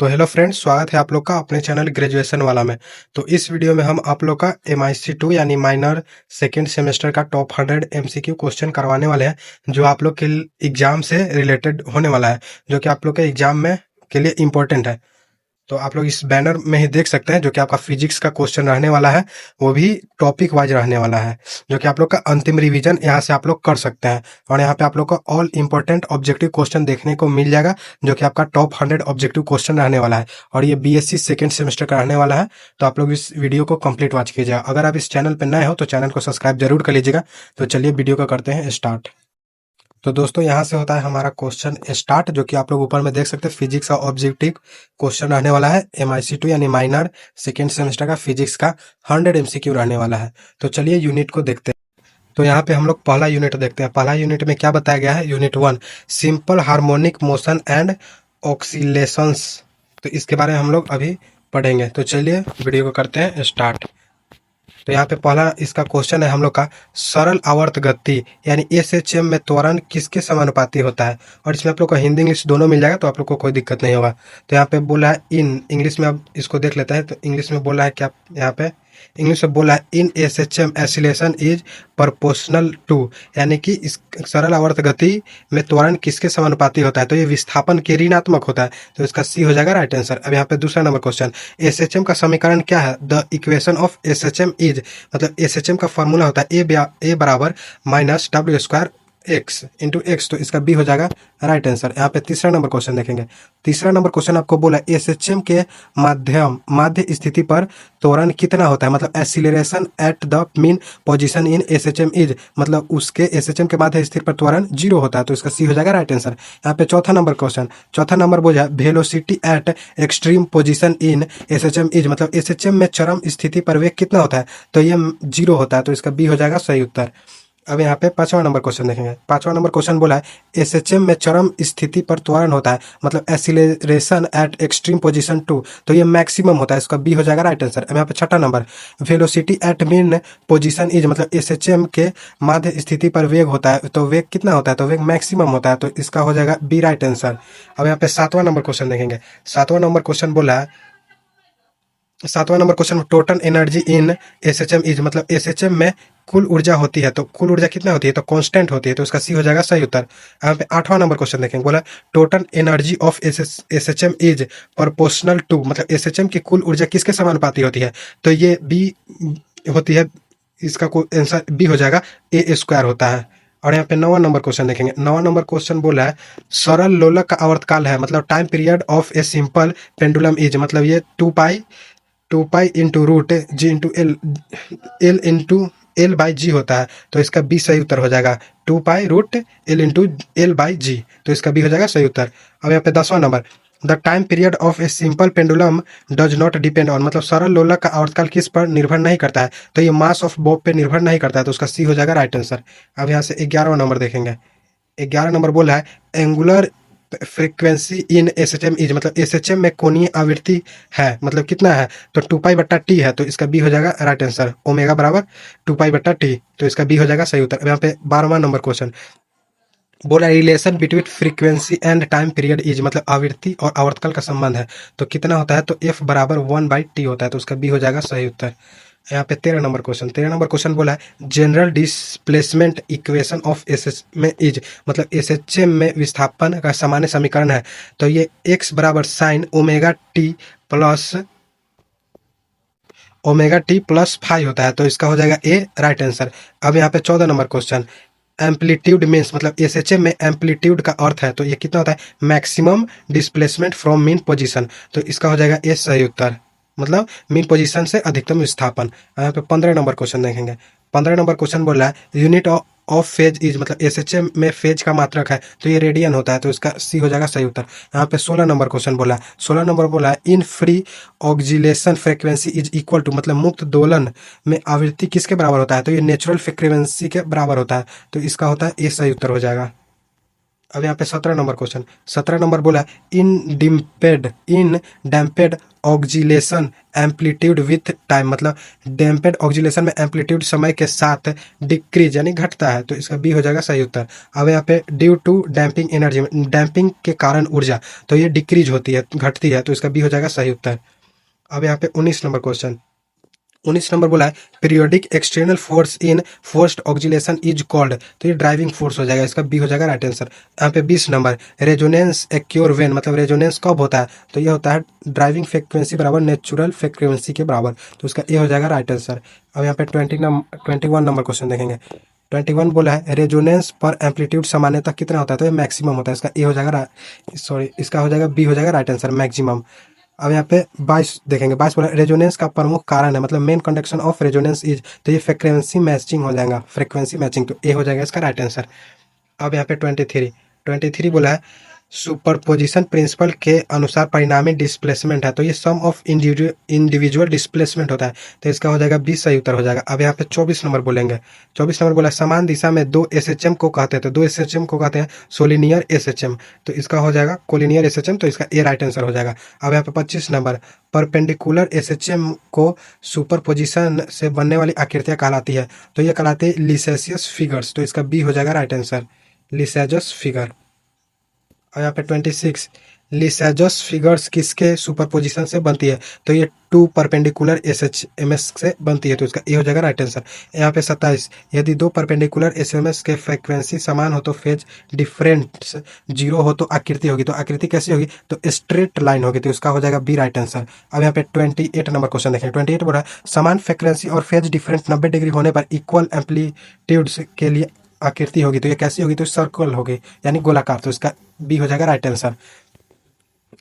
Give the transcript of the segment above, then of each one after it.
तो hello friends, स्वागत है आप लोग का अपने चैनल ग्रेजुएशन वाला में। तो इस वीडियो में हम आप लोग का MIC2 यानी माइनर सेकेंड सेमेस्टर का टॉप 100 MCQ क्वेश्चन करवाने वाले हैं, जो आप लोग के एग्जाम से रिलेटेड होने वाला है, जो कि आप लोग के एग्जाम में के लिए इम्पोर्टेंट है। तो आप लोग इस बैनर में ही देख सकते हैं, जो कि आपका फिजिक्स का क्वेश्चन रहने वाला है, वो भी टॉपिक वाइज रहने वाला है, जो कि आप लोग का अंतिम रिवीजन यहाँ से आप लोग कर सकते हैं। और यहाँ पे आप लोग को ऑल इंपॉर्टेंट ऑब्जेक्टिव क्वेश्चन देखने को मिल जाएगा, जो कि आपका टॉप 100 ऑब्जेक्टिव क्वेश्चन रहने वाला है, और ये BSc सेकेंड सेमेस्टर का रहने वाला है। तो आप लोग इस वीडियो को कंप्लीट वॉच कीजिएगा। अगर आप इस चैनल पर नए हो तो चैनल को सब्सक्राइब जरूर कर लीजिएगा। तो चलिए वीडियो को करते हैं स्टार्ट। तो दोस्तों, यहाँ से होता है हमारा क्वेश्चन स्टार्ट, जो कि आप लोग ऊपर में देख सकते हैं। फिजिक्स का ऑब्जेक्टिव क्वेश्चन रहने वाला है, MIC2 यानी माइनर सेकेंड सेमेस्टर का फिजिक्स का 100 MCQ रहने वाला है। तो चलिए यूनिट को देखते हैं। तो यहाँ पे हम लोग पहला यूनिट देखते हैं। पहला यूनिट में क्या बताया गया है? Unit 1, simple harmonic motion and oscillations. तो इसके बारे में हम लोग अभी पढ़ेंगे। तो चलिए वीडियो को करते हैं स्टार्ट। तो यहाँ पे पहला इसका क्वेश्चन है हम लोग का, सरल आवर्त गति यानी SHM में त्वरण किसके समानुपाती होता है? और इसमें आप लोग को हिंदी इंग्लिश दोनों मिल जाएगा, तो आप लोग को कोई दिक्कत नहीं होगा। तो यहाँ पे बोला है इन इंग्लिश में, अब इसको देख लेते हैं। तो इंग्लिश में बोला है क्या? यहाँ पे इंग्लिश में बोला है in SHM oscillation is proportional to, यानी कि इस सरल आवर्त गति में त्वरण किसके समानुपाती होता है? तो ये विस्थापन के ऋणात्मक होता है, तो इसका सी हो जाएगा राइट आंसर। अब यहाँ पे दूसरा नंबर क्वेश्चन, SHM का समीकरण क्या है? The equation of SHM is, मतलब SHM का फॉर्मूला होता है ए बराबर minus W square x into x. तो इसका बी हो जाएगा राइट आंसर। यहाँ पे तीसरा नंबर क्वेश्चन देखेंगे। तीसरा नंबर क्वेश्चन आपको बोला SHM के माध्य स्थिति पर त्वरण कितना होता है? मतलब acceleration at the mean position in SHM is, मतलब उसके SHM के माध्य स्थिति पर त्वरण 0 होता है, तो इसका सी हो जाएगा राइट आंसर। यहाँ पे चौथा नंबर क्वेश्चन, चौथा नंबर बोला velocity at extreme position in SHM is, मतलब SHM में चरम स्थिति पर वेग कितना होता है? तो ये 0 होता है, तो इसका बी हो जाएगा सही उत्तर। अब यहाँ पे पांचवा नंबर क्वेश्चन देखेंगे। पांचवा नंबर क्वेश्चन बोला है SHM में चरम स्थिति पर त्वरण होता है, मतलब एक्सीलरेशन एट एक्सट्रीम पोजीशन 2, तो ये मैक्सिमम होता है, इसका बी हो जाएगा राइट आंसर। अब यहाँ पे छठा number, velocity at mean position is, मतलब SHM के माध्य स्थिति पर वेग होता है, तो वेग कितना होता है? तो वेग मैक्सिमम होता है, तो इसका हो जाएगा बी राइट आंसर। अब यहाँ पे सातवां नंबर क्वेश्चन देखेंगे। सातवां नंबर क्वेश्चन बोला है, सातवां number question, total energy in SHM is, मतलब SHM में कुल ऊर्जा होती है, तो कुल ऊर्जा कितना होती है? तो कांस्टेंट होती है, तो उसका सी हो जाएगा सही उत्तर। यहाँ पे आठवां नंबर क्वेश्चन देखेंगे। बोला total energy of SHM is proportional to, मतलब SHM की कुल ऊर्जा किसके समानुपाती होती है? तो ये बी होती है, इसका आंसर बी हो जाएगा, ए स्क्वायर होता है। और यहाँ पे नौवां नंबर क्वेश्चन देखेंगे। नौवां नंबर क्वेश्चन बोला है सरल लोलक का आवर्तकाल है, मतलब time period of a simple pendulum is, मतलब ये 2 pi into root g into l into l by g होता है, तो इसका बी सही उत्तर हो जाएगा। 2 pi root l into l by g, तो इसका बी हो जाएगा सही उत्तर। अब यहाँ पे 10वां number, the time period of a simple pendulum does not depend on, मतलब सरल लोलक का आवर्तकाल किस पर निर्भर नहीं करता है? तो ये मास ऑफ बॉब पे निर्भर नहीं करता है, तो उसका सी हो जाएगा राइट आंसर। अब यहाँ से 11वां नंबर देखेंगे। 11 नंबर बोला है angular frequency in SHM is, मतलब SHM में कोणीय आवृत्ति है, मतलब कितना है? तो 2 पाई/T है, तो इसका बी हो जाएगा राइट आंसर। ओमेगा बराबर 2 पाई/T, तो इसका बी हो जाएगा सही उत्तर। अब यहाँ पे 12वां नंबर क्वेश्चन बोला relation between frequency and time period is, मतलब आवृत्ति और आवर्तकाल का संबंध है, तो कितना होता है? तो F बराबर 1/T होता है, तो उसका बी हो जाएगा सही उत्तर। यहाँ पे 13 नंबर क्वेश्चन। 13 नंबर क्वेश्चन बोला है general displacement equation of S में इज, मतलब SHM में विस्थापन का सामान्य समीकरण है, तो ये x बराबर sine omega t plus phi होता है, तो इसका हो जाएगा ए राइट आंसर। अब यहाँ पे 14 नंबर क्वेश्चन, एम्पलीट्यूड मीन्स, मतलब SHM में एम्पलीट्यूड का अर्थ है, तो ये कितना होता है? Maximum displacement from mean position, तो इसका हो जाएगा ए सही उत्तर, मतलब मीन पोजीशन से अधिकतम विस्थापन। यहाँ पे 15 नंबर क्वेश्चन देखेंगे। 15 नंबर क्वेश्चन बोल रहा है यूनिट ऑफ फेज इज, मतलब SHM में फेज का मात्रक है, तो ये रेडियन होता है, तो इसका सी हो जाएगा सही उत्तर। यहाँ पे 16 नंबर क्वेश्चन बोला है। 16 नंबर बोला है in free oscillation frequency is equal to, मतलब मुक्त दोलन में आवृत्ति किसके बराबर होता है? तो ये नेचुरल फ्रीक्वेंसी के बराबर होता है, तो इसका होता है ए सही उत्तर हो जाएगा। अब यहाँ पे 17 नंबर क्वेश्चन, 17 नंबर बोला इन डैम्पेड ऑक्जिलेशन एम्पलीट्यूड विथ टाइम, मतलब डैम्पेड ऑक्जिलेशन में एम्पलीट्यूड समय के साथ डिक्रीज यानी घटता है, तो इसका बी हो जाएगा सही उत्तर। अब यहाँ पे due to damping energy, damping के कारण ऊर्जा, तो ये डिक्रीज होती है, घटती है, तो इसका बी हो जाएगा सही उत्तर। अब यहाँ पे 19 नंबर क्वेश्चन, 19 नंबर बोला है periodic external force in forced oscillation is called, तो ये ड्राइविंग फोर्स हो जाएगा, इसका बी हो जाएगा राइट आंसर। यहाँ पे 20 नंबर रेजोनेंस एक्योर वेन, मतलब रेजोनेंस कब होता है, तो ये होता है ड्राइविंग फ्रिक्वेंसी बराबर नेचुरल फ्रिक्वेंसी के बराबर, तो इसका ए हो जाएगा राइट आंसर। अब यहाँ पे 21 नंबर क्वेश्चन देखेंगे, 21 बोला है रेजोनेंस पर एम्पलीट्यूड सामान्यतः कितना होता है, तो ये मैक्सिमम होता है, इसका ए हो जाएगा, सॉरी इसका हो जाएगा बी हो जाएगा राइट आंसर मैक्सिमम। अब यहाँ पे 22 देखेंगे, 22 बोला रेजोनेंस का प्रमुख कारण है, मतलब main conduction of resonance is, तो ये फ्रिक्वेंसी मैचिंग हो जाएगा, फ्रिक्वेंसी मैचिंग, तो ए हो जाएगा इसका राइट आंसर। अब यहाँ पे 23 बोला है सुपरपोजिशन प्रिंसिपल के अनुसार परिणामी डिस्प्लेसमेंट है, तो ये सम ऑफ इंडिविजुअल डिस्प्लेसमेंट होता है, तो इसका हो जाएगा 20 सही उत्तर हो जाएगा। अब यहाँ पे 24 नंबर बोलेंगे, 24 नंबर बोला समान दिशा में दो एसएचएम को कहते हैं, तो दो एसएचएम को कहते हैं सोलिनियर एसएचएम, तो इसका हो जाएगा कोलिनियर एसएचएम, तो इसका ए राइट आंसर हो जाएगा। अब यहाँ पे 25 नंबर परपेंडिकुलर एसएचएम को सुपरपोजिशन से बनने वाली आकृतियां कहलाती है, तो ये कहलाती है लिसेसियस फिगर्स, तो इसका बी हो जाएगा राइट आंसर लिसेजस फिगर। और यहाँ पे 26 लिसेजस फिगर्स किसके सुपरपोजिशन से बनती है, तो ये टू परपेंडिकुलर एसएचएमएस से बनती है, तो इसका ए हो जाएगा राइट आंसर। यहाँ पे 27 यदि दो परपेंडिकुलर एसएमएस के फ्रीक्वेंसी समान हो तो फेज डिफरेंस 0 हो तो आकृति होगी, तो आकृति कैसी होगी, तो स्ट्रेट लाइन होगी, तो इसका हो जाएगा बी राइट आंसर। अब यहाँ पे 28 नंबर क्वेश्चन देखें, 28 बोल रहा है समान फ्रीक्वेंसी और फेज डिफरेंस 90 डिग्री होने पर इक्वल एम्पलीट्यूड्स के लिए आकृति होगी, तो ये कैसी होगी, तो सर्कल होगी यानी गोलाकार, तो इसका बी हो जाएगा राइट आंसर।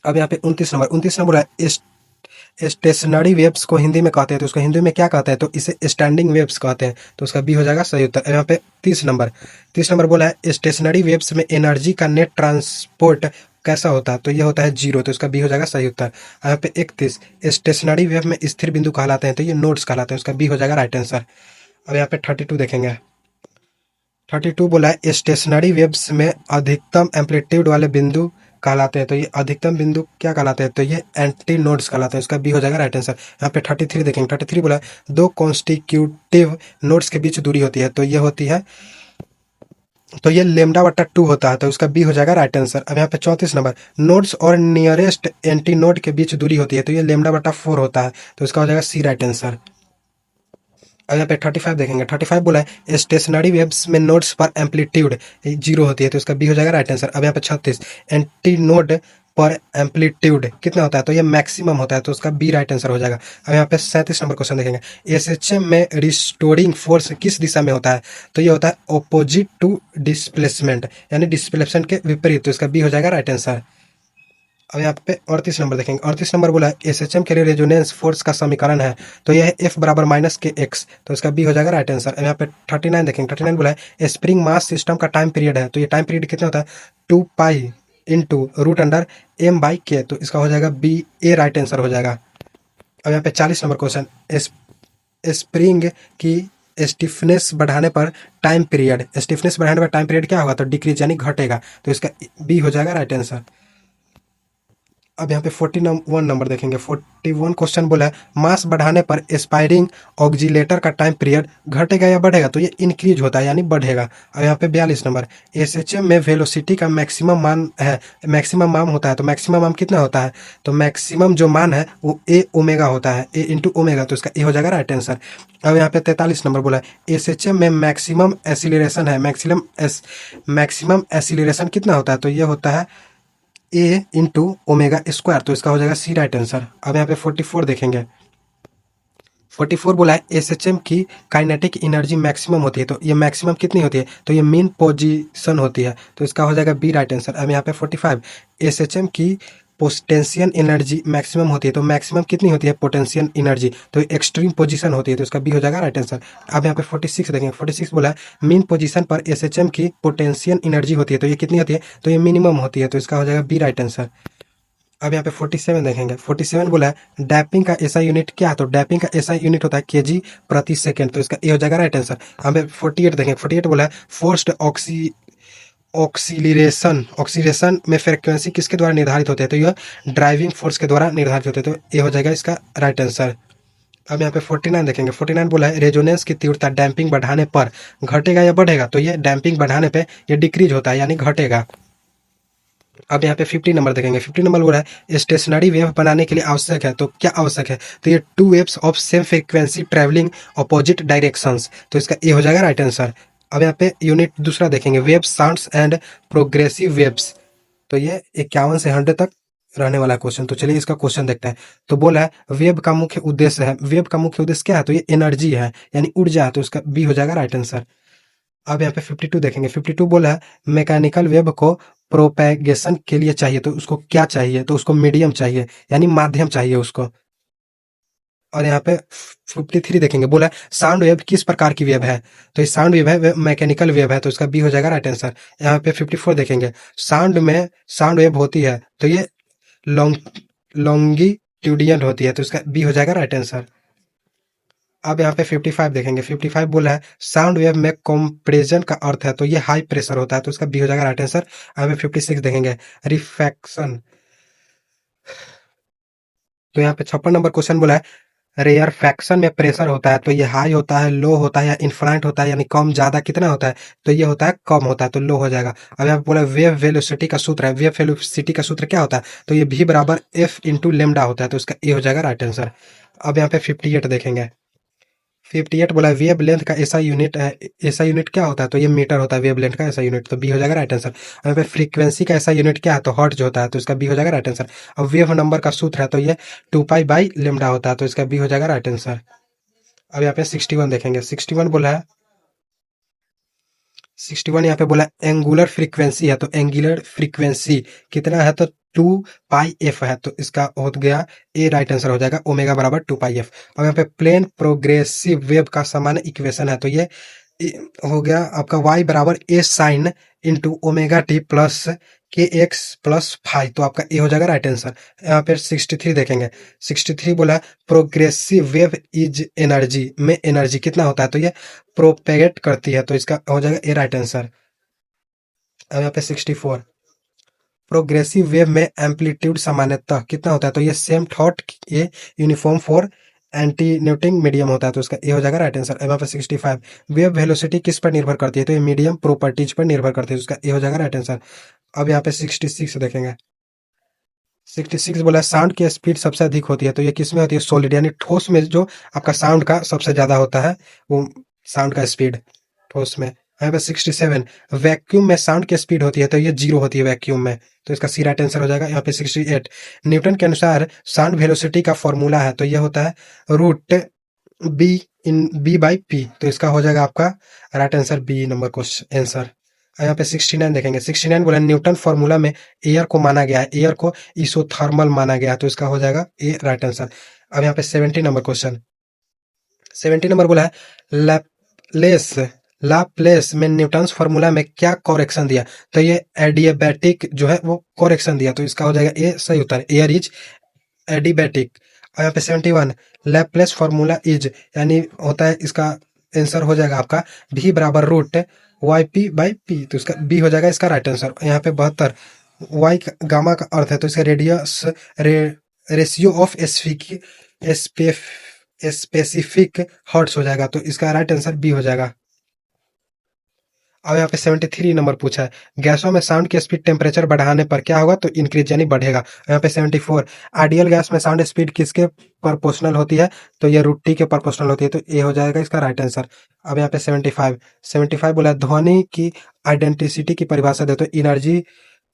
अब यहाँ पे 29 नंबर है स्टेशनरी वेव्स को हिंदी में कहते हैं, तो उसको हिंदी में क्या कहते हैं, तो इसे स्टैंडिंग वेव्स कहते हैं, तो उसका बी हो जाएगा सही उत्तर। यहाँ पे 30 नंबर बोला है स्टेशनरी वेव्स में एनर्जी का नेट ट्रांसपोर्ट कैसा होता है, तो ये होता है 0, तो इसका बी हो जाएगा सही उत्तर। यहाँ पे 31 स्टेशनरी वेव में स्थिर बिंदु कहलाते हैं, तो ये नोड्स कहलाते हैं, उसका बी हो जाएगा राइट आंसर। अब यहाँ पे 32 देखेंगे, 32 बोला है स्टेशनरी वेव्स में अधिकतम एम्पलीट्यूड वाले बिंदु कहलाते हैं, तो ये अधिकतम बिंदु क्या कहलाते हैं, तो ये एंटी नोड्स कहलाते हैं, इसका बी हो जाएगा राइट आंसर। यहाँ पे 33 देखेंगे, 33 बोला है दो कॉन्स्टिट्यूटिव नोड्स के बीच दूरी होती है, तो ये होती है, तो ये लेमडा बटा 2 होता है, तो उसका बी हो जाएगा राइट आंसर। अब यहाँ पे 34 नंबर नोड्स और नियरेस्ट एंटी नोड के बीच दूरी होती है, तो ये लेमडा बटा 4 होता है, तो इसका हो जाएगा सी राइट आंसर। अब यहाँ पे 35 देखेंगे, 35 बोला है स्टेशनरी वेव्स में नोड्स पर एम्पलीट्यूड 0 होती है, तो इसका बी हो जाएगा राइट आंसर। अब यहाँ पे 36 एंटी नोड पर एम्पलीट्यूड कितना होता है, तो ये मैक्सिमम होता है, तो उसका बी राइट आंसर हो जाएगा। अब यहाँ पे 37 नंबर क्वेश्चन देखेंगे एसएचएम में रिस्टोरिंग फोर्स किस दिशा में होता है, तो ये होता है ऑपोजिट टू डिस्प्लेसमेंट यानी डिस्प्लेसमेंट के विपरीत, तो इसका बी हो जाएगा राइट आंसर। अब यहाँ पे 38 नंबर देखेंगे, 38 नंबर बोला है एसएचएम के लिए रेजोनेंस फोर्स का समीकरण है, तो यह है एफ बराबर माइनस के एक्स, तो इसका बी हो जाएगा राइट आंसर। अब यहाँ पे 39 देखेंगे, 39 बोला है स्प्रिंग मास सिस्टम का टाइम पीरियड है, तो ये टाइम पीरियड कितना होता है 2 pi into root under m by k, तो इसका हो जाएगा बी ए राइट आंसर हो जाएगा। अब यहाँ पे 40 नंबर क्वेश्चन स्प्रिंग की स्टिफनेस बढ़ाने पर टाइम पीरियड, स्टिफनेस बढ़ाने पर टाइम पीरियड क्या होगा, तो डिक्रीज यानी घटेगा, तो इसका बी हो जाएगा राइट आंसर। अब यहाँ पे 41 नंबर देखेंगे, 41 क्वेश्चन बोला है मास बढ़ाने पर एस्पायरिंग ऑक्जिलेटर का टाइम पीरियड घटेगा या बढ़ेगा, तो ये इंक्रीज होता है यानी बढ़ेगा। अब यहाँ पे 42 नंबर एसएचएम में वेलोसिटी का मैक्सिमम मान है, मैक्सिमम मान होता है, तो मैक्सिमम मान कितना होता है, तो मैक्सिमम जो मान है वो ए ओमेगा होता है, ए इंटू ओमेगा, तो इसका ए हो जाएगा राइट आंसर। अब यहाँ पे 43 नंबर बोला है एसएचएम में मैक्सिमम एसिलेरेशन है, मैक्सिमम एसिलेरेशन कितना होता है, तो ये होता है ए इंटू ओमेगा स्क्वायर, तो इसका हो जाएगा सी राइट आंसर। अब यहाँ पे 44 देखेंगे, 44 बोला है एसएचएम की काइनेटिक एनर्जी मैक्सिमम होती है, तो ये मैक्सिमम कितनी होती है, तो ये मीन पोजीशन होती है, तो इसका हो जाएगा बी राइट आंसर। अब यहाँ पे 45 एसएचएम की पोटेंशियल एनर्जी मैक्सिमम होती है, तो मैक्सिमम कितनी होती है पोटेंशियल एनर्जी, तो एक्सट्रीम पोजीशन होती है, तो इसका बी हो जाएगा राइट आंसर। अब यहाँ पे 46 देखेंगे, 46 बोला है मीन पोजीशन पर एसएचएम की पोटेंशियल एनर्जी होती है, तो ये कितनी होती है, तो ये मिनिमम होती है, तो इसका हो जाएगा बी राइट आंसर। अब यहाँ पे 47 देखेंगे, 47 बोला है डैपिंग का ऐसा यूनिट क्या है, तो डैपिंग का ऐसा यूनिट होता है केजी प्रति सेकंड, तो इसका ए हो जाएगा राइट आंसर। हमें 48 देखेंगे, 48 बोला है फोर्स्ड ऑक्सीलरेशन ऑक्सीलरेशन में फ्रीक्वेंसी किसके द्वारा निर्धारित होते हैं? तो यह ड्राइविंग फोर्स के द्वारा निर्धारित होते हैं। तो ये हो जाएगा इसका राइट आंसर। अब यहाँ पे 49 देखेंगे। 49 बोला है रेजोनेंस की तीव्रता डैम्पिंग बढ़ाने पर घटेगा या बढ़ेगा? तो ये डैम्पिंग बढ़ाने पे ये डिक्रीज होता है यानी घटेगा। अब यहाँ पे 50 नंबर देखेंगे। 50 नंबर बोला है स्टेशनरी वेव बनाने के लिए आवश्यक है। तो क्या आवश्यक है? तो ये two waves of same frequency travelling opposite directions. तो इसका ये हो जाएगा राइट आंसर। अब यहाँ पे यूनिट दूसरा देखेंगे, wave sounds and progressive waves. तो ये 51 से 100 तक रहने वाला क्वेश्चन। तो चलिए इसका क्वेश्चन देखते हैं। तो बोला है वेव का मुख्य उद्देश्य है। वेव का मुख्य उद्देश्य क्या है? तो ये एनर्जी है यानी ऊर्जा है। तो इसका बी हो जाएगा राइट आंसर। अब यहाँ पे 52 देखेंगे। 52 बोला है मैकेनिकल वेव को प्रोपेगेशन के लिए चाहिए। तो उसको क्या चाहिए? तो उसको मीडियम चाहिए यानी माध्यम चाहिए उसको। और यहाँ पे 53 देखेंगे। बोला है साउंड वेव किस प्रकार की वेव है? तो ये साउंड वेव है, मैकेनिकल वेव है। तो इसका बी हो जाएगा राइट आंसर। यहाँ पे 54 देखेंगे। साउंड वेव होती है तो ये लॉन्ग लॉन्गिट्यूडियल होती है। तो इसका बी हो जाएगा राइट आंसर। अब यहाँ पे 55 देखेंगे। 55 बोला है साउंड वेव में कंप्रेशन का अर्थ है। तो ये हाई प्रेशर होता है। तो इसका बी हो जाएगा राइट आंसर। अब 56 देखेंगे रिफ्रैक्शन। तो यहाँ पे 56 नंबर क्वेश्चन बोला है रेयरफैक्शन में प्रेशर होता है। तो ये हाई होता है, लो होता है या इनफाइनाइट होता है यानी कम ज्यादा कितना होता है? तो ये होता है कम होता है। तो लो हो जाएगा। अब यहाँ पे बोला वेव वेलोसिटी का सूत्र है। वेव वेलोसिटी का सूत्र क्या होता है? तो ये v बराबर एफ इंटू लेमडा होता है। तो इसका ए हो जाएगा राइट आंसर। अब यहाँ पे 58 देखेंगे। 58 बोला वेव लेंथ का ऐसा यूनिट है। ऐसा यूनिट क्या होता है? तो ये मीटर होता है वेव लेंथ का ऐसा यूनिट। तो बी हो जाएगा राइट आंसर। अब यहाँ पे फ्रीक्वेंसी का ऐसा यूनिट क्या है? तो हर्ट्ज होता है। तो इसका बी हो जाएगा राइट आंसर। अब वेव नंबर का सूत्र है तो ये 2 पाई बाई लेमडा होता है। तो इसका बी हो जाएगा राइट आंसर। अब यहाँ पे 61 देखेंगे। 61 बोला है 61 यहाँ पे बोला एंगुलर फ्रीक्वेंसी है। तो एंगुलर फ्रीक्वेंसी कितना है? तो 2 पाई एफ है। तो इसका हो गया ए राइट आंसर हो जाएगा। ओमेगा बराबर 2 पाई एफ। अब यहाँ पे प्लेन प्रोग्रेसिव वेव का सामान्य इक्वेशन है। तो ये हो गया आपका y बराबर A sine into omega t plus k x plus five. तो आपका ए हो जाएगा राइट आंसर। यहाँ पे 63 देखेंगे। 63 बोला प्रोग्रेसिव वेव इज एनर्जी में एनर्जी कितना होता है? तो ये प्रोपेगेट करती है। तो इसका हो जाएगा ए राइट आंसर। अब यहाँ पे 64 प्रोग्रेसिव वेव में एम्पलीट्यूड सामान्यतः कितना होता है? तो ये सेम थॉट ये यूनिफॉर्म फॉर एंटीन्यूटिंग मीडियम होता है। तो इसका ए हो जाएगा राइट आंसर। यहाँ पे 65 वेव वेलोसिटी किस पर निर्भर करती है? तो ये मीडियम प्रॉपर्टीज पर निर्भर करती है। तो इसका ए हो जाएगा राइट आंसर। अब यहाँ पे 66 देखेंगे। 66 बोला साउंड की स्पीड सबसे अधिक होती है। तो ये किस में होती है? सॉलिड यानी ठोस में जो आपका साउंड का सबसे ज्यादा होता है वो साउंड का स्पीड ठोस में। यहाँ पे 67 वैक्यूम में साउंड की स्पीड होती है। तो ये 0 होती है वैक्यूम में। तो इसका सी राइट आंसर हो जाएगा। यहाँ पे 68 न्यूटन के अनुसार साउंड वेलोसिटी का फॉर्मूला है। तो ये होता है root b in b by p. तो इसका हो जाएगा आपका right answer b number question answer. यहाँ पे 69 देखेंगे। 69 बोला न्यूटन फॉर्मूला में एयर को माना गया है। एयर को इसोथर्मल माना गया है। तो इसका हो जाएगा ए राइट आंसर। अब यहाँ पे 70 नंबर क्वेश्चन। 70 नंबर बोला है लैपलेस लाप्लेस में न्यूटन्स फॉर्मूला में क्या कॉरेक्शन दिया? तो ये एडियाबैटिक जो है वो कॉरेक्शन दिया। तो इसका हो जाएगा ए सही उत्तर। Air is adiabatic. और यहाँ पे 71 लैप्लेस फॉर्मूला इज यानी होता है इसका आंसर हो जाएगा आपका भी बराबर root y p by p. तो इसका बी हो जाएगा इसका राइट आंसर। यहाँ पे 72 वाई गामा का अर्थ है। तो इसका radius ratio of specific hertz हो जाएगा। तो इसका राइट आंसर बी हो जाएगा। अब यहाँ पे 73 नंबर पूछा है गैसों में साउंड की स्पीड टेम्परेचर बढ़ाने पर क्या होगा? तो इंक्रीज यानी बढ़ेगा। यहाँ पे 74 आइडियल गैस में साउंड स्पीड किसके प्रोपोर्शनल होती है? तो ये रूट टी के प्रोपोर्शनल होती है। तो ए हो जाएगा इसका राइट आंसर। अब यहाँ पे 75 बोला ध्वनि की आइडेंटिसिटी की परिभाषा दे। तो energy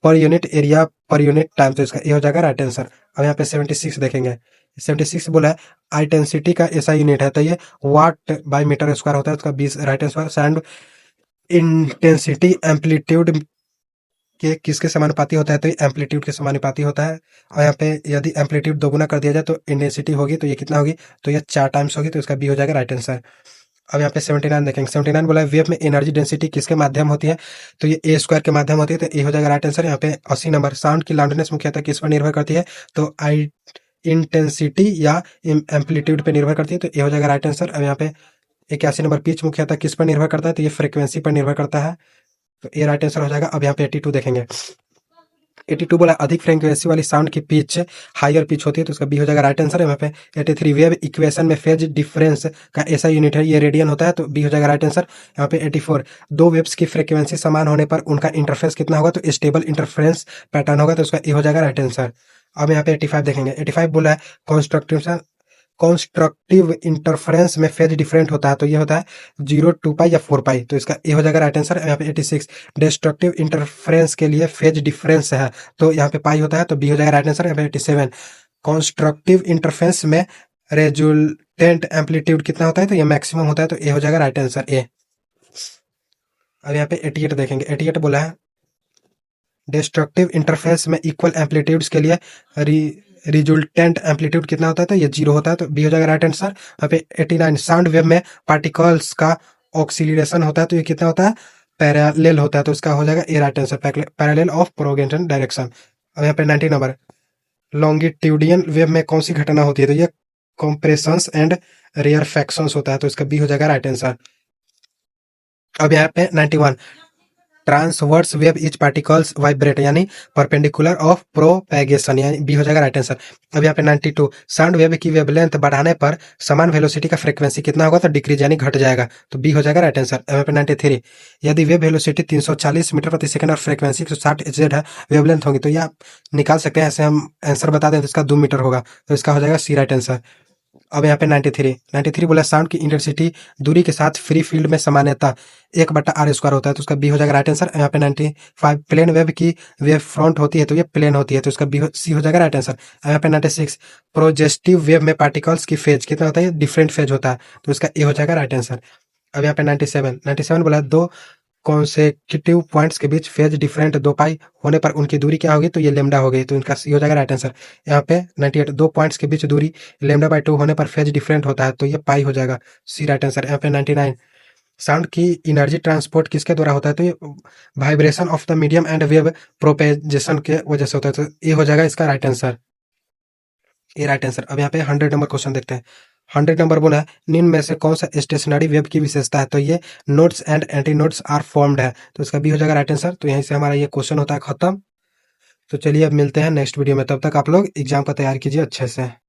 per unit area per unit time. तो इसका ए हो जाएगा राइट आंसर। अब यहाँ पे 76 देखेंगे। 76 बोला है आइडेंसिटी का ऐसा यूनिट है। तो ये वाट बाई मीटर स्क्वायर होता है। उसका 20 right answer. Sound intensity amplitude के किसके समानुपाती होता है? तो एम्पलीट्यूड के समानुपाती होता है। और यहाँ पे यदि एम्पलीट्यूड दोगुना कर दिया जाए तो इंटेंसिटी होगी। तो ये कितना होगी? तो ये 4 टाइम्स होगी। तो इसका बी हो जाएगा राइट आंसर। अब यहाँ पे 79 देखेंगे। 79 बोला है वेव में एनर्जी डेंसिटी किसके माध्यम होती है? तो ये ए स्क्वायर के माध्यम होती है। तो ए हो जाएगा राइट आंसर। यहाँ पे 80 नंबर साउंड की लाउडनेस मुख्यतः किस पर निर्भर करती है? तो आई इंटेंसिटी या एम्पलीट्यूड पे निर्भर करती है। तो ए हो जाएगा राइट आंसर। अब यहाँ पे 81 नंबर पिच मुख्यतः किस पर निर्भर करता है? तो ये फ्रीक्वेंसी पर निर्भर करता है। तो ये राइट आंसर हो जाएगा। अब यहाँ पे 82 देखेंगे। 82 बोला अधिक फ्रीक्वेंसी वाली साउंड की पिच हायर पिच होती है, तो उसका बी हो जाएगा राइट आंसर। यहाँ पे 83 वेव इक्वेशन में फेज डिफरेंस का ऐसा यूनिट है, ये रेडियन होता है, तो बी हो जाएगा राइट आंसर। यहाँ पे 84 दो वेव्स की फ्रीक्वेंसी समान होने पर उनका इंटरफेरेंस कितना होगा, तो स्टेबल इंटरफेरेंस पैटर्न होगा, तो उसका ए हो जाएगा राइट आंसर। अब यहाँ पे 85 देखेंगे। 85 बोला है कंस्ट्रक्टिव कंस्ट्रक्टिव इंटरफेरेंस में फेज डिफरेंट होता है, तो ये होता है 0, 2 पाई या 4 पाई, तो इसका ए हो जाएगा राइट आंसर। यहाँ पे 86 डिस्ट्रक्टिव इंटरफेरेंस के लिए फेज डिफरेंस है, तो यहाँ पे पाई होता है, तो बी हो जाएगा राइट आंसर। यहाँ पे 87 कंस्ट्रक्टिव इंटरफेरेंस में रेजुल्टेंट एम्पलीट्यूड कितना होता है, तो ये मैक्सिमम होता है, तो ए हो जाएगा राइट आंसर ए। अब यहाँ पे 88 देखेंगे। 88 बोला है डिस्ट्रक्टिव इंटरफेरेंस में इक्वल एम्पलीट्यूड्स के लिए रिजल्टेंट एम्पलीट्यूड कितना होता है, तो ये 0 होता है, तो बी हो जाएगा राइट आंसर। यहाँ पे 89 साउंड वेव में पार्टिकल्स का ऑक्सीलरेशन होता है, तो ये कितना होता है, पैरेलल होता है, तो इसका हो जाएगा A right answer, parallel of propagation direction. अब यहाँ पे 90 नंबर लॉन्गिट्यूडियन वेव में कौन सी घटना होती है, तो ये कॉम्प्रेशंस एंड रेयरफैक्शंस होता है, तो इसका बी हो जाएगा राइट आंसर। अब यहाँ पे 91 transverse wave etch particles vibrate यानी परपेंडिकुलर ऑफ प्रोपेगेशन, यानी बी हो जाएगा राइट आंसर। अब यहाँ पे 92 साउंड वेव की वेवलेंथ बढ़ाने पर समान वेलोसिटी का फ्रीक्वेंसी कितना होगा, तो डिक्रीज यानी घट जाएगा, तो बी हो जाएगा राइट आंसर। यहाँ पे 93 यदि वेव वेलोसिटी 340 मीटर प्रति सेकंड और फ्रीक्वेंसी 160 Hz है, वेवलेंथ होगी, तो ये आप निकाल सकते हैं, ऐसे हम आंसर बता दें तो इसका 2 मीटर होगा, तो इसका हो जाएगा सी राइट आंसर। अब यहाँ पे 93 बोला साउंड की इंटेंसिटी दूरी के साथ फ्री फील्ड में सामान्यता 1/r² होता है, तो उसका बी हो जाएगा राइट आंसर। यहाँ पे 95 प्लेन वेव की वेव फ्रंट होती है, तो ये प्लेन होती है, तो उसका बी सी हो जाएगा राइट आंसर। यहाँ पे 96 प्रोजेस्टिव वेव में पार्टिकल्स की फेज कितना होता है, डिफरेंट फेज होता है, तो उसका ए हो जाएगा राइट आंसर। अब यहाँ पे 97 बोला दो कॉन्सेक्यूटिव पॉइंट्स के बीच फेज डिफरेंट 2 पाई होने पर उनकी दूरी क्या होगी, तो ये लेमडा हो गई, तो इनका सी हो जाएगा राइट आंसर। यहाँ पे 98 दो पॉइंट्स के बीच दूरी λ/2 होने पर फेज डिफरेंट होता है, तो ये पाई हो जाएगा, सी राइट आंसर। यहाँ पे 99 साउंड की एनर्जी ट्रांसपोर्ट किसके द्वारा होता है, तो ये vibration of the medium and wave propagation के वजह से होता है, तो ये हो जाएगा इसका राइट आंसर, ये राइट आंसर। अब यहाँ पे 100 नंबर क्वेश्चन देखते हैं। 100 नंबर बोला है निम्न में से कौन सा स्टेशनरी वेव की विशेषता है, तो ये nodes and antinodes are formed है, तो इसका बी हो जाएगा राइट आंसर। तो यहीं से हमारा ये क्वेश्चन होता है खत्म। तो चलिए अब मिलते हैं नेक्स्ट वीडियो में, तब तक आप लोग एग्जाम का तैयार कीजिए अच्छे से।